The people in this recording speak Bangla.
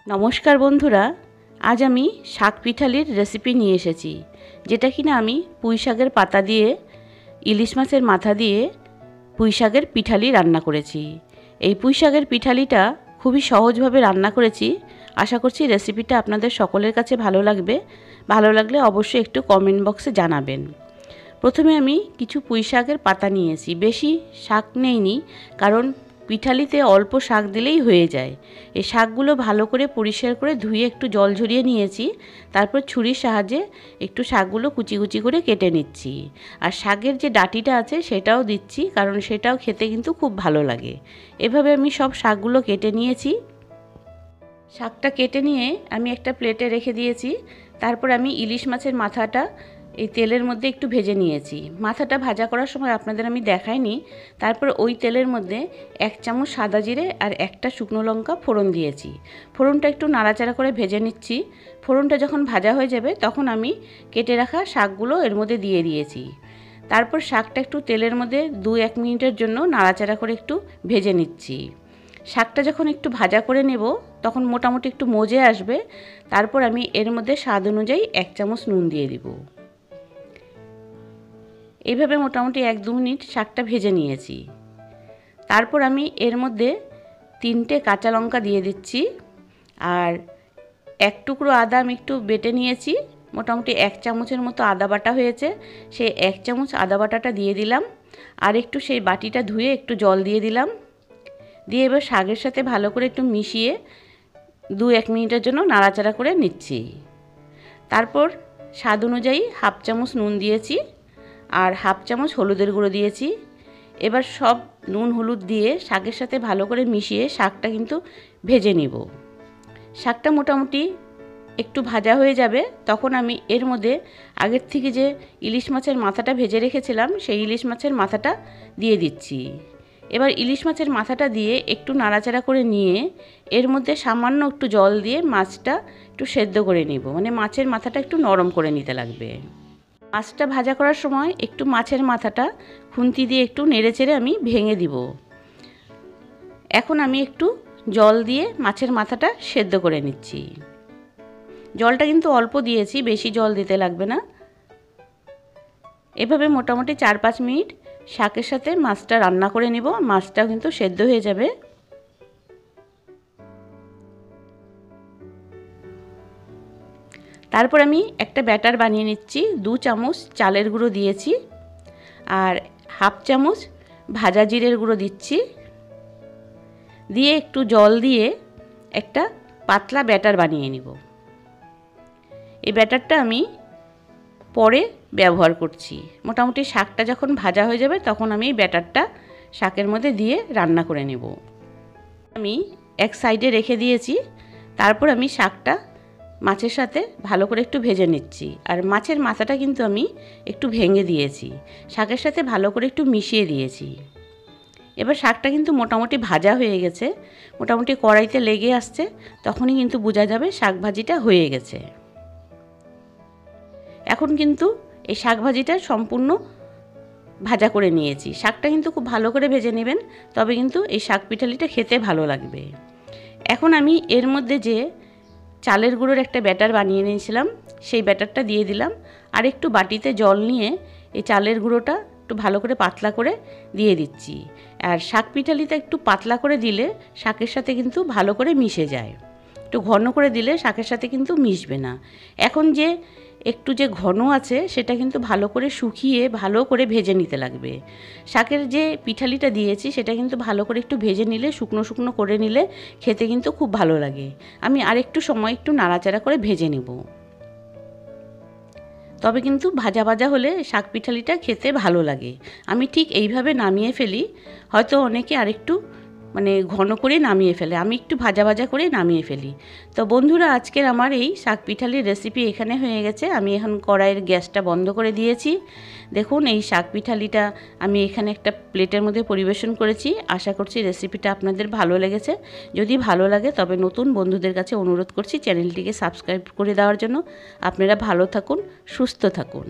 নমস্কার বন্ধুরা, আজ আমি শাক পিঠালির রেসিপি নিয়ে এসেছি, যেটা কিনা আমি পুঁই শাকের পাতা দিয়ে ইলিশ মাছের মাথা দিয়ে পুঁই শাকের পিঠালি রান্না করেছি। এই পুঁই শাকের পিঠালিটা খুবই সহজভাবে রান্না করেছি। আশা করছি রেসিপিটা আপনাদের সকলের কাছে ভালো লাগবে। ভালো লাগলে অবশ্যই একটু কমেন্ট বক্সে জানাবেন। প্রথমে আমি কিছু পুঁই শাকের পাতা নিয়েছি, বেশি শাক নেইনি, কারণ পিঠালিতে অল্প শাক দিলেই হয়ে যায়। এই শাকগুলো ভালো করে পরিষ্কার করে ধুয়ে একটু জল ঝরিয়ে নিয়েছি। তারপর ছুরির সাহায্যে একটু শাকগুলো কুচি কুচি করে কেটে নিচ্ছি। আর শাকের যে ডাঁটিটা আছে সেটাও দিচ্ছি, কারণ সেটাও খেতে কিন্তু খুব ভালো লাগে। এভাবে আমি সব শাকগুলো কেটে নিয়েছি। শাকটা কেটে নিয়ে আমি একটা প্লেটে রেখে দিয়েছি। তারপর আমি ইলিশ মাছের মাথাটা এই তেলের মধ্যে একটু ভেজে নিয়েছি। মাথাটা ভাজা করার সময় আপনাদের আমি দেখাইনি। তারপর ওই তেলের মধ্যে 1 চামচ সাদা জিরে আর একটা শুকনো লঙ্কা ফোড়ন দিয়েছি। ফোড়নটা একটু নাড়াচাড়া করে ভেজে নিচ্ছি। ফোড়নটা যখন ভাজা হয়ে যাবে তখন আমি কেটে রাখা শাকগুলো এর মধ্যে দিয়ে দিয়েছি। তারপর শাকটা একটু তেলের মধ্যে 2-1 মিনিটের জন্য নাড়াচাড়া করে একটু ভেজে নিচ্ছি। শাকটা যখন একটু ভাজা করে নেব তখন মোটামুটি একটু মজে আসবে। তারপর আমি এর মধ্যে স্বাদ অনুযায়ী 1 চামচ নুন দিয়ে দিব। এইভাবে মোটামুটি 1-2 মিনিট শাকটা ভেজে নিয়েছি। তারপর আমি এর মধ্যে 3টে কাঁচা লঙ্কা দিয়ে দিচ্ছি। আর 1 টুকরো আদা আমি একটু বেটে নিয়েছি, মোটামুটি 1 চামচের মতো আদা বাটা হয়েছে। সেই 1 চামচ আদা বাটাটা দিয়ে দিলাম। আর একটু সেই বাটিটা ধুয়ে একটু জল দিয়ে দিলাম। দিয়ে এবার শাকের সাথে ভালো করে একটু মিশিয়ে 2-1 মিনিটের জন্য নাড়াচাড়া করে নিচ্ছি। তারপর স্বাদ অনুযায়ী 1/2 চামচ নুন দিয়েছি আর 1/2 চামচ হলুদের গুঁড়ো দিয়েছি। এবার সব নুন হলুদ দিয়ে শাকের সাথে ভালো করে মিশিয়ে শাকটা কিন্তু ভেজে নিব। শাকটা মোটামুটি একটু ভাজা হয়ে যাবে তখন আমি এর মধ্যে আগের থেকে যে ইলিশ মাছের মাথাটা ভেজে রেখেছিলাম সেই ইলিশ মাছের মাথাটা দিয়ে দিচ্ছি। এবার ইলিশ মাছের মাথাটা দিয়ে একটু নাড়াচাড়া করে নিয়ে এর মধ্যে সামান্য একটু জল দিয়ে মাছটা একটু সেদ্ধ করে নিব, মানে মাছের মাথাটা একটু নরম করে নিতে লাগবে। মাছটা ভাজা করার সময় একটু মাছের মাথাটা খুন্তি দিয়ে একটু নেড়েচেড়ে আমি ভেঙে দিব। এখন আমি একটু জল দিয়ে মাছের মাথাটা সেদ্ধ করে নিচ্ছি। জলটা কিন্তু অল্প দিয়েছি, বেশি জল দিতে লাগবে না। এভাবে মোটামুটি 4-5 মিনিট শাকের সাথে মাছটা রান্না করে নিব। মাছটাও কিন্তু সেদ্ধ হয়ে যাবে। তারপর আমি একটা ব্যাটার বানিয়ে নিচ্ছি। 2 চামচ চালের গুঁড়ো দিয়েছি আর 1/2 চামচ ভাজা জিরের গুঁড়ো দিচ্ছি। দিয়ে একটু জল দিয়ে একটা পাতলা ব্যাটার বানিয়ে নিব। এই ব্যাটারটা আমি পরে ব্যবহার করছি। মোটামুটি শাকটা যখন ভাজা হয়ে যাবে তখন আমি এই ব্যাটারটা শাকের মধ্যে দিয়ে রান্না করে নেব। আমি এক সাইডে রেখে দিয়েছি। তারপর আমি শাকটা মাছের সাথে ভালো করে একটু ভেজে নিচ্ছি। আর মাছের মাথাটা কিন্তু আমি একটু ভেঙে দিয়েছি, শাকের সাথে ভালো করে একটু মিশিয়ে দিয়েছি। এবার শাকটা কিন্তু মোটামুটি ভাজা হয়ে গেছে, মোটামুটি কড়াইতে লেগে আসছে, তখনই কিন্তু বোঝা যাবে শাক ভাজিটা হয়ে গেছে। এখন কিন্তু এই শাক ভাজিটা সম্পূর্ণ ভাজা করে নিয়েছি। শাকটা কিন্তু খুব ভালো করে ভেজে নেবেন, তবে কিন্তু এই শাক পিঠালিটা খেতে ভালো লাগবে। এখন আমি এর মধ্যে যে চালের গুঁড়োর একটা ব্যাটার বানিয়ে নিয়েছিলাম সেই ব্যাটারটা দিয়ে দিলাম। আর একটু বাটিতে জল নিয়ে এই চালের গুঁড়োটা একটু ভালো করে পাতলা করে দিয়ে দিচ্ছি। আর শাক পিঠালিটা একটু পাতলা করে দিলে শাকের সাথে কিন্তু ভালো করে মিশে যায়। একটু ঘন করে দিলে শাকের সাথে কিন্তু মিশবে না। এখন যে একটু যে ঘন আছে সেটা কিন্তু ভালো করে শুকিয়ে ভালো করে ভেজে নিতে লাগবে। শাকের যে পিঠালিটা দিয়েছি সেটা কিন্তু ভালো করে একটু ভেজে নিলে, শুকনো শুকনো করে নিলে খেতে কিন্তু খুব ভালো লাগে। আমি আরেকটু সময় একটু নাড়াচাড়া করে ভেজে নেব। তবে কিন্তু ভাজা ভাজা হলে শাক পিঠালিটা খেতে ভালো লাগে। আমি ঠিক এইভাবে নামিয়ে ফেলি। হয়তো অনেকে আরেকটু ঘন করে নামিয়ে ফেলে, আমি একটু ভাজা ভাজা করে নামিয়ে ফেলি। তো বন্ধুরা, আজকের আমার এই শাক পিঠালির রেসিপি এখানে হয়ে গেছে। আমি এখন কড়াইয়ের গ্যাসটা বন্ধ করে দিয়েছি। দেখুন, এই শাক পিঠালিটা আমি এখানে একটা প্লেটের মধ্যে পরিবেশন করেছি। আশা করছি রেসিপিটা আপনাদের ভালো লেগেছে। যদি ভালো লাগে তবে নতুন বন্ধুদের কাছে অনুরোধ করছি চ্যানেলটিকে সাবস্ক্রাইব করে দেওয়ার জন্য। আপনারা ভালো থাকুন, সুস্থ থাকুন।